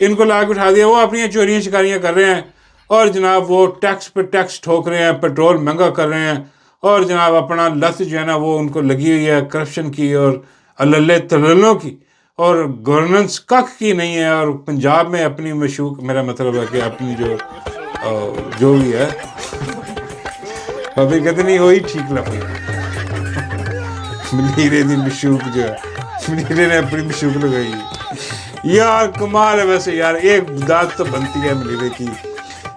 ان کو لا کے اٹھا دیا، وہ اپنی چوریاں شکاریاں کر رہے ہیں، اور جناب وہ ٹیکس پہ ٹیکس ٹھوک رہے ہیں، پیٹرول مہنگا کر رہے ہیں، اور جناب اپنا لت جو ہے نا وہ ان کو لگی ہوئی ہے کرپشن کی اور اللہ تللوں کی، اور گورننس کخ کی نہیں ہے. اور پنجاب میں اپنی مشوق، میرا مطلب ہے کہ اپنی جو بھی ہے ابھی کہتے نہیں وہی ٹھیک لگی منیرے دی مشوق جو ہے، منیرے نے اپنی مشوق لگائی یار. کمال ہے ویسے یار، ایک داد تو بنتی ہے منیرے کی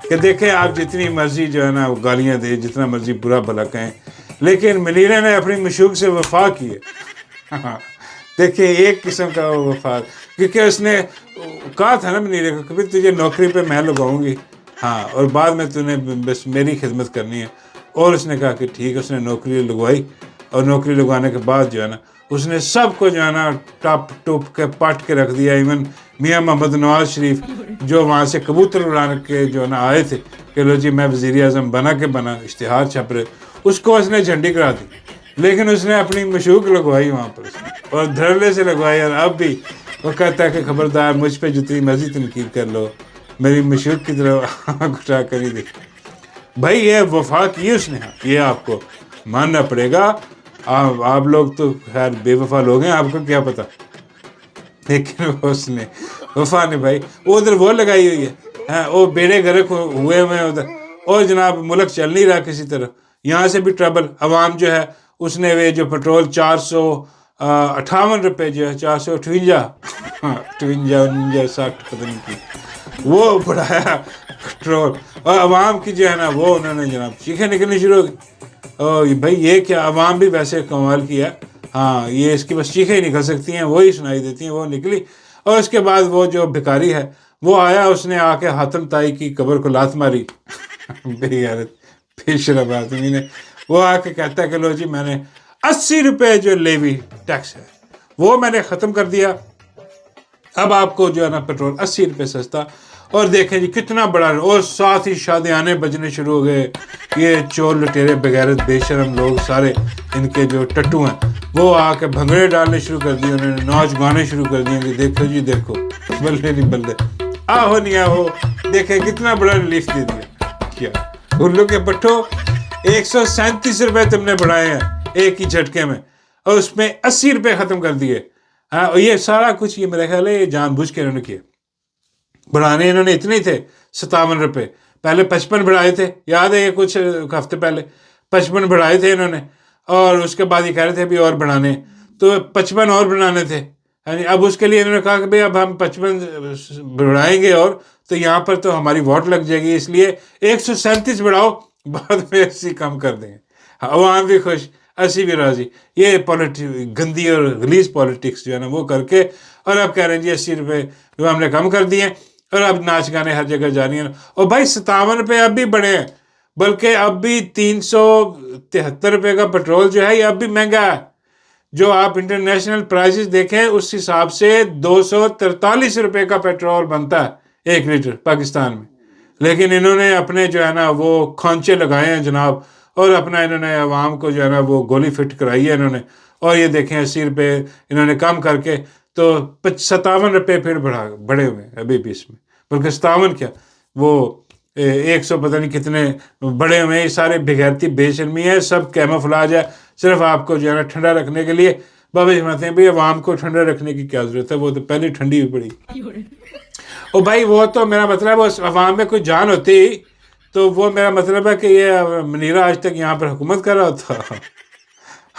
کہ دیکھیں آپ جتنی مرضی جو ہے نا وہ گالیاں دیں، جتنا مرضی برا بھلا کہیں، لیکن منیرے نے اپنی مشوق سے وفا کی ہے. دیکھیں ایک قسم کا وہ وفا، کیونکہ اس نے کہا تھا نا منیرے کو کہ تجھے نوکری پہ میں لگاؤں گی، ہاں، اور بعد میں تو نے بس میری خدمت کرنی ہے. اور اس نے کہا کہ ٹھیک ہے، اس نے نوکری لگوائی، اور نوکری لگوانے کے بعد جو ہے نا اس نے سب کو جو ہے نا ٹاپ ٹوپ کے پاٹ کے رکھ دیا. ایون میاں محمد نواز شریف جو وہاں سے کبوتر اڑانے کے جو ہے نا آئے تھے کہ لو جی میں وزیر اعظم بنا اشتہار چھپ رہے، اس کو اس نے جھنڈی کرا دی، لیکن اس نے اپنی مشوق لگوائی وہاں پر اور دھڑلے سے لگوائی. اور اب بھی وہ کہتا ہے کہ خبردار مجھ پہ جتنی مرضی تنقید کر لو، میری مشوق کی طرف گھٹا کر ہی دیکھ. بھائی یہ وفا کی اس نے، یہ آپ کو ماننا پڑے گا. آپ لوگ تو خیر بے وفا لوگ ہیں، آپ کو کیا پتا، لیکن اس نے وفا نے بھائی وہ ادھر وہ لگائی ہوئی ہے، وہ بیڑے گرک ہوئے ادھر، اور جناب ملک چل نہیں رہا کسی طرح. یہاں سے بھی ٹربل. عوام جو ہے اس نے وہ جو پیٹرول 458 روپے جو ہے 458 60 پتہ نہیں کی وہ بڑھایا پیٹرول، اور عوام کی جو ہے نا وہ انہوں نے جناب چیخیں نکلنی شروع ہو گئی. بھائی یہ کیا، عوام بھی ویسے کمال کیا، ہاں یہ اس کی بس چیخیں ہی نکل سکتی ہیں، وہی سنائی دیتی ہیں، وہ نکلی. اور اس کے بعد وہ جو بھکاری ہے وہ آیا، اس نے آ کے حاتم طائی کی قبر کو لات ماری. بے غیرت بے شرم آدمی نے، وہ آ کے کہتا ہے کہ لو جی میں نے 80 روپے جو لیوی ٹیکس ہے وہ میں نے ختم کر دیا، اب آپ کو جو ہے نا پیٹرول 80 روپے سستا. اور دیکھیں جی کتنا بڑا، اور ساتھ ہی شادیانے بجنے شروع ہو گئے. یہ چور لٹیرے بغیرت بے شرم لوگ سارے، ان کے جو ٹٹو ہیں وہ آ کے بھنگڑے ڈالنے شروع کر دیے، انہوں نے ناچ گانے شروع کر دیے کہ دیکھو جی دیکھو، بلے نہیں بلے، آہو نہیں آہو، دیکھیں کتنا بڑا ریلیف دے دیا. کیا الو کے پٹھو، 137 روپے تم نے بڑھائے ہیں ایک ہی جھٹکے میں، اور اس میں 80 روپے ختم کر دیے. ہاں یہ سارا کچھ یہ میرا خیال ہے یہ جان بوجھ کے انہوں نے کیا. بڑھانے انہوں نے اتنے تھے 57 روپے، پہلے 55 بڑھائے تھے، یاد ہے یہ کچھ ہفتے پہلے 55 بڑھائے تھے انہوں نے، اور اس کے بعد یہ کہہ رہے تھے ابھی اور بڑھانے، تو 55 اور بڑھانے تھے. اب اس کے لیے انہوں نے کہا کہ بھئی اب ہم 55 بڑھائیں گے اور تو یہاں پر تو ہماری ووٹ لگ جائے گی، اس لیے 137 بڑھاؤ، بعد میں 80 کم کر دیں گے. عوام بھی خوش، 80 بھی راضی. یہ گندی اور غلیظ پالیٹکس جو ہے نا وہ کر کے، اور اب کہہ رہے ہیں جی 80 روپے جو ہم نے کم کر دیے، اور اب ناچ گانے ہر جگہ جاری ہیں. اور بھائی 57 روپے اب بھی بڑھے ہیں، بلکہ اب بھی 373 روپے کا پیٹرول جو ہے یہ اب بھی مہنگا ہے. جو آپ انٹرنیشنل پرائسز دیکھیں اس حساب سے 243 روپے کا پیٹرول بنتا ہے 1 لیٹر پاکستان میں، لیکن انہوں نے اپنے جو ہے نا وہ کھانچے لگائے ہیں جناب، اور اپنا انہوں نے عوام کو جو ہے نا وہ گولی فٹ کرائی ہے انہوں نے. اور یہ دیکھیں 80 روپے انہوں نے کم کر کے تو 57 روپے پھر بڑھے ہوئے ہیں ابھی بھی اس میں، بلکہ 57 کیا وہ 100 پتہ نہیں کتنے بڑے ہوئے ہیں. یہ سارے بغیرتی بے شرمی ہے، سب کیموفلاج ہے، صرف آپ کو جو ہے نا ٹھنڈا رکھنے کے لیے. بابا جی فرماتے ہیں بھئی عوام کو ٹھنڈا رکھنے کی کیا ضرورت ہے، وہ تو پہلے ٹھنڈی ہوئی پڑی. اور بھائی وہ تو میرا مطلب ہے عوام میں کوئی جان ہوتی تو وہ میرا مطلب ہے کہ یہ منیرہ آج تک یہاں پر حکومت کر رہا تھا.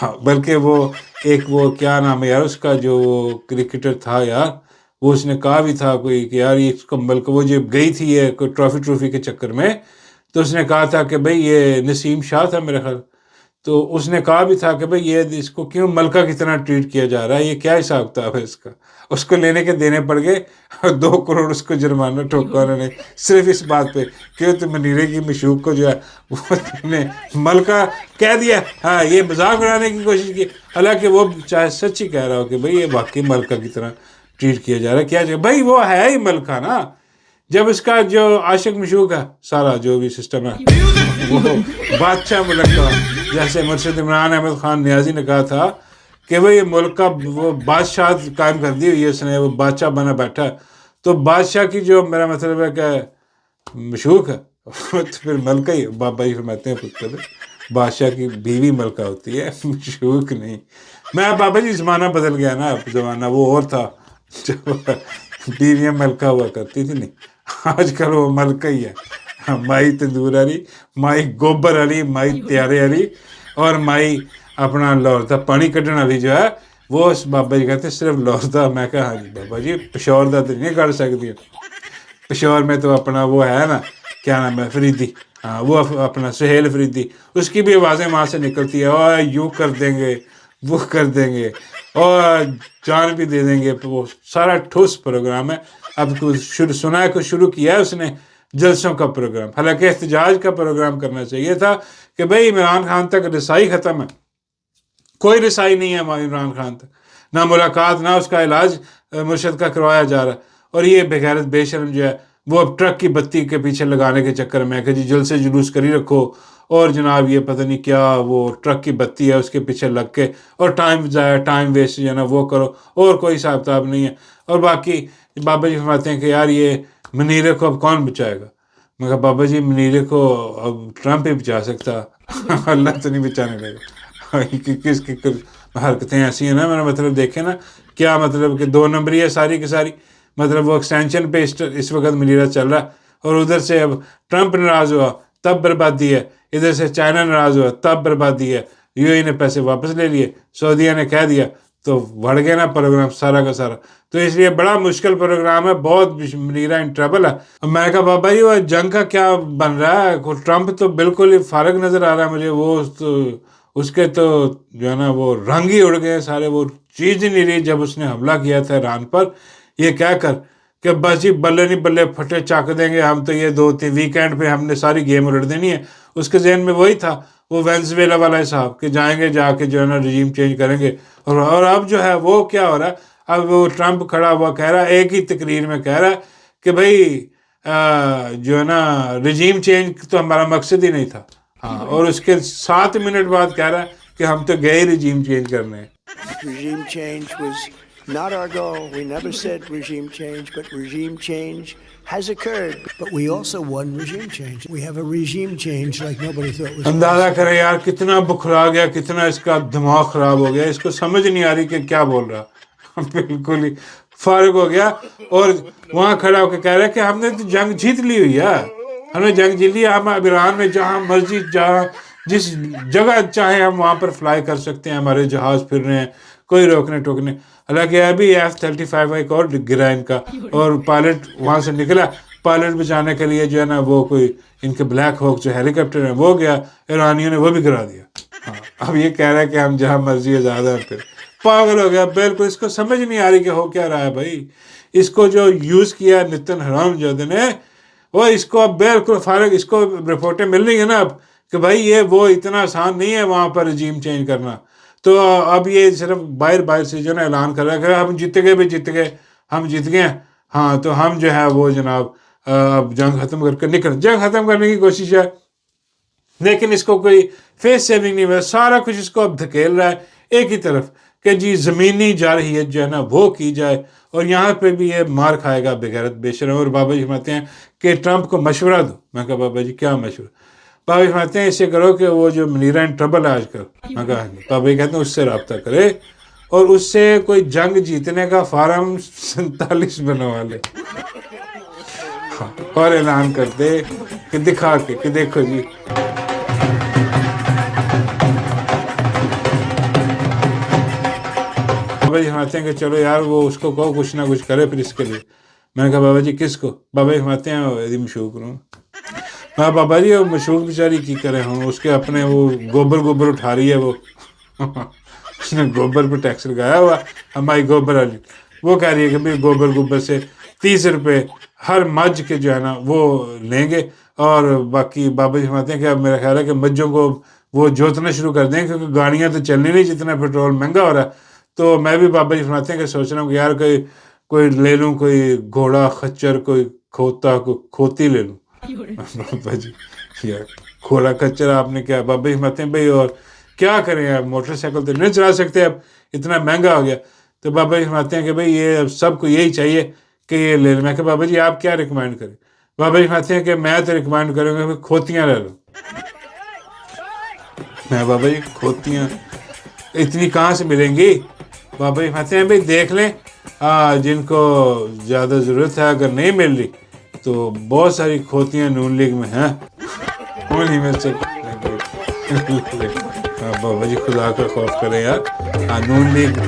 ہاں بلکہ وہ ایک وہ کیا نام ہے یار اس کا جو کرکٹر تھا یار، وہ اس نے کہا بھی تھا کوئی کہ یار اس کو بلکہ وہ جب گئی تھی یہ کوئی ٹرافی کے چکر میں، تو اس نے کہا تھا کہ بھئی یہ نسیم شاہ تھا میرا خیال، تو اس نے کہا بھی تھا کہ بھئی یہ اس کو کیوں ملکہ کی طرح ٹریٹ کیا جا رہا ہے، یہ کیا حساب کتاب ہے اس کا. اس کو لینے کے دینے پڑ گئے، 2 کروڑ اس کو جرمانہ ٹھوکا انہوں نے، صرف اس بات پہ کہ تو منیرے کی مشوق کو جو ہے وہ نے ملکہ کہہ دیا. ہاں یہ مذاق اڑانے کی کوشش کی، حالانکہ وہ چاہے سچ ہی کہہ رہا ہو کہ بھئی یہ واقعی ملکہ کی طرح ٹریٹ کیا جا رہا ہے. کیا جائے بھئی وہ ہے ہی ملکہ نا، جب اس کا جو عاشق مشوق ہے سارا جو بھی سسٹم ہے وہ بادشاہ ملک کا، جیسے مرشد عمران احمد خان نیازی نے کہا تھا کہ وہ یہ ملک کا وہ بادشاہ قائم کر دی ہوئی ہے اس نے، وہ بادشاہ بنا بیٹھا ہے. تو بادشاہ کی جو میرا مطلب ہے کہ مشوق ہے تو پھر ملکہ ہی، بابا جی فرماتے ہیں خود بادشاہ کی بیوی ملکہ ہوتی ہے، مشوق نہیں. میں بابا جی زمانہ بدل گیا نا، اب زمانہ وہ اور تھا جب بیویاں ملکہ ہوا کرتی تھی. نہیں، آج کل وہ ملکہ ہی ہے. مائی تندور علی، مائی گوبر علی، مائی تیارے علی، اور مائی اپنا لورتا پانی کٹن والی جو ہے وہ اس بابا جی کہتے صرف لورتا. میں کہا ہاں جی بابا جی پشور دا تو نہیں کر سکتی، پشور میں تو اپنا وہ ہے نا، کیا نام ہے، فریدی. ہاں وہ اپنا سہیل فریدی، اس کی بھی آوازیں وہاں سے نکلتی ہے، اور یوں کر دیں گے، وہ کر دیں گے، اور جان بھی دے دیں گے. وہ سارا ٹھوس پروگرام ہے. اب سنا ہے کچھ شروع کیا ہے اس نے جلسوں کا پروگرام. حالانکہ احتجاج کا پروگرام کرنا چاہیے تھا کہ بھئی عمران خان تک رسائی ختم ہے، کوئی رسائی نہیں ہے عمران خان تک، نہ ملاقات، نہ اس کا علاج مرشد کا کروایا جا رہا ہے. اور یہ بغیرت بے شرم جو ہے وہ اب ٹرک کی بتی کے پیچھے لگانے کے چکر میں کہ جی جلسے جلوس کری رکھو، اور جناب یہ پتہ نہیں کیا وہ ٹرک کی بتی ہے اس کے پیچھے لگ کے، اور ٹائم ضائع، ٹائم ویسٹ جو ہے نا وہ کرو، اور کوئی حساب کتاب نہیں ہے. اور باقی بابا جی فرماتے ہیں کہ یار یہ منیرے کو اب کون بچائے گا؟ میں کہا بابا جی منیرے کو اب ٹرمپ ہی بچا سکتا، اللہ تو نہیں بچانے لگا. کس کی حرکتیں ایسی ہیں نا، میرا مطلب دیکھیں نا کیا مطلب کہ 2 نمبری ہے ساری کی ساری. مطلب وہ ایکسٹینشن پہ اس وقت منیرا چل رہا ہے، اور ادھر سے اب ٹرمپ ناراض ہوا تب بربادی ہے، ادھر سے چائنا ناراض ہوا تب بربادی ہے، یو اے نے پیسے واپس لے لیے، سعودیہ نے کہہ دیا، تو بڑھ گیا نا پروگرام سارا کا سارا. تو اس لیے بڑا مشکل پروگرام ہے، بہت منیرا ان ٹربل ہے. میں کہا بابا جی وہ جنگ کا کیا بن رہا ہے؟ ٹرمپ تو بالکل ہی فارغ نظر آ رہا ہے مجھے. وہ تو اس کے تو جو ہے نا وہ رنگ ہی اڑ گئے سارے. وہ چیز ہی نہیں رہی جب اس نے حملہ کیا تھا ایران پر، یہ کہہ کر کہ بس جی بلے نہیں بلے پھٹے چاک دیں گے ہم تو، یہ 2-3 ویکینڈ پہ ہم نے ساری گیم الٹ دینی ہے. اس کے ذہن میں وہی تھا وہ وینزویلا والا حساب کہ جائیں گے جا کے جو ہے نا رجیم چینج کریں گے. اور اب جو ہے وہ کیا ہو رہا ہے، اب وہ ٹرمپ کھڑا ہوا کہہ رہا ہے، ایک ہی تقریر میں کہہ رہا ہے کہ بھئی جو ہے نا رجیم چینج تو ہمارا مقصد ہی نہیں تھا. ہاں، اور اس کے 7 منٹ بعد کہہ رہا ہے کہ ہم تو گئے رجیم چینج کرنے. Regime change was not our goal. We never said regime change, but regime change has occurred. But we also won regime change. We have a regime change like nobody thought was اندازہ possible. کریں یار کتنا بکھرا گیا، کتنا اس کا دماغ خراب ہو گیا، اس کو سمجھ نہیں آ رہی کہ کیا بول رہا. بالکل ہی فارغ ہو گیا، اور وہاں کھڑا ہو کے کہہ رہا ہے کہ ہم نے تو جنگ جیت لی ہوئی ہے، ہم نے جنگ جیت لی. ہم ایران میں جہاں مرضی، جہاں جس جگہ چاہیں ہم وہاں پر فلائی کر سکتے ہیں، ہمارے جہاز پھر رہے ہیں، کوئی روکنے ٹوکنے. حالانکہ ابھی F-35 ایک اور گرا ان کا، اور پائلٹ وہاں سے نکلا، پائلٹ بچانے کے لیے جو ہے نا وہ کوئی ان کے بلیک ہوک جو ہیلی کاپٹر ہیں وہ گیا، ایرانیوں نے وہ بھی گرا دیا. ہاں، اب یہ کہہ رہا ہے کہ ہم جہاں مرضی آزاد ہیں. پھر پاگل ہو گیا بالکل. اس کو سمجھ نہیں آ رہی کہ ہو کیا رہا ہے بھائی. اس کو جو یوز کیا نتن حرامزادے نے، وہ اس کو اب بالکل فارغ. اس کو رپورٹیں مل رہی ہیں نا اب کہ بھائی یہ وہ اتنا آسان نہیں ہے وہاں پر رجیم چینج کرنا. تو اب یہ صرف باہر سے جو نا اعلان کر رہا ہے کہ ہم جیت گئے بھی جیت گئے، ہم جیت گئے. ہاں تو ہم جو ہے وہ جناب اب جنگ ختم کر کے نکل، جنگ ختم کرنے کی کوشش ہے، لیکن اس کو کوئی فیس سیونگ نہیں ہوا. سارا کچھ اس کو اب دھکیل رہا ہے ایک ہی طرف کہ جی زمینی جارحیت جو ہے نا وہ کی جائے، اور یہاں پہ بھی یہ مار کھائے گا بغیرت بے شرم. اور بابا جی فرماتے ہیں کہ ٹرمپ کو مشورہ دو. میں کہا بابا جی کیا مشورہ؟ بابا جی فرماتے ہیں اسے کرو کہ وہ جو منیرا ان ٹربل ہے آج کل. میں کہا بابا جی کہتے ہیں اس سے رابطہ کرے، اور اس سے کوئی جنگ جیتنے کا فارم 47 بنوا لے، اور اعلان کر دے کہ دکھا کے کہ دیکھو جی. بابا جی فرماتے ہیں کہ چلو یار وہ اس کو کہو کچھ نہ کچھ کرے پھر اس کے لیے. میں نے کہا بابا جی کس کو؟ بابا جی فرماتے ہیں مشوق کروں. میں بابا جی وہ مشوق بیچاری کی کرے ہوں، اس کے اپنے وہ گوبر اٹھا رہی ہے، وہ اس نے گوبر پہ ٹیکس لگایا ہوا، ہماری گوبر والی. وہ کہہ رہی ہے کہ بھائی گوبر سے 30 روپے ہر مجھ کے جو ہے نا وہ لیں گے. اور باقی بابا جی فرماتے ہیں کہ اب میرا خیال ہے کہ مجھوں کو وہ جوتنا شروع کر دیں، کیونکہ گاڑیاں تو چلنی نہیں جتنا پیٹرول مہنگا ہو رہا ہے. تو میں بھی بابا جی فرماتے ہیں کہ سوچ رہا ہوں کہ یار کوئی لے لوں، کوئی گھوڑا خچر، کوئی کھوتا، کوئی کھوتی لے لوں. بابا جی یار گھوڑا خچر آپ نے کیا؟ بابا جی فرماتے ہیں بھائی اور کیا کریں، اب موٹر سائیکل تو نہیں چلا سکتے، اب اتنا مہنگا ہو گیا. تو بابا جی فرماتے ہیں کہ بھائی یہ سب کو یہی چاہیے کہ یہ لے لیں. میں کہ بابا جی آپ کیا ریکمینڈ کریں؟ بابا جی کہتے ہیں کہ میں تو ریکمینڈ کروں گا کہ کھوتیاں لے لو. میں بابا جی کھوتیاں اتنی کہاں سے ملیں گی؟ بابا جی کہتے ہیں بھائی دیکھ لیں جن کو زیادہ ضرورت ہے، اگر نہیں مل رہی تو بہت ساری کھوتیاں نون لیگ میں ہیں، انہیں میں سے بابا جی خدا کا خوف کریں یار. نون لیگ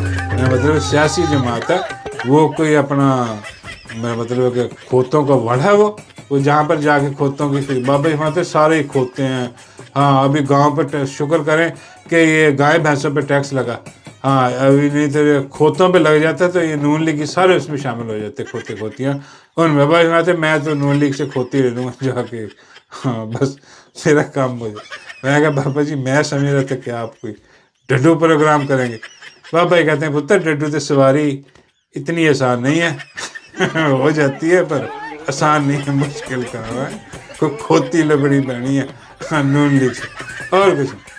مطلب سیاسی جماعت ہے، وہ کوئی اپنا مطلب کہ کھوتوں کا وڑ ہے، وہ جہاں پر جا کے کھوتوں کی بابا جی کہتے ہیں سارے ہی کھوتے ہیں. ہاں ابھی گاؤں پہ شکر کریں کہ یہ گائے بھینسوں پہ ٹیکس لگا. ہاں ابھی نہیں تو کھوتوں پہ لگ جاتا ہے تو یہ نون لیگ کی سارے اس میں شامل ہو جاتے کھوتے کھوتیاں. اور بابا جی کہتے ہیں میں تو نون لیگ سے کھوتی لے لوں گا جا کے. ہاں بس میرا کام ہو جائے. میں کہا بابا جی میں سمجھ رہا تھا کہ آپ کوئی ڈڈو پروگرام کریں گے. بابا جی کہتے ہیں پتر ڈڈو تے سواری اتنی آسان نہیں ہے، ہو جاتی ہے پر آسان نہیں ہے، مشکل کام ہے. کوئی کھوتی لبڑی بنی ہے نون لیگ سے، اور کچھ نہیں.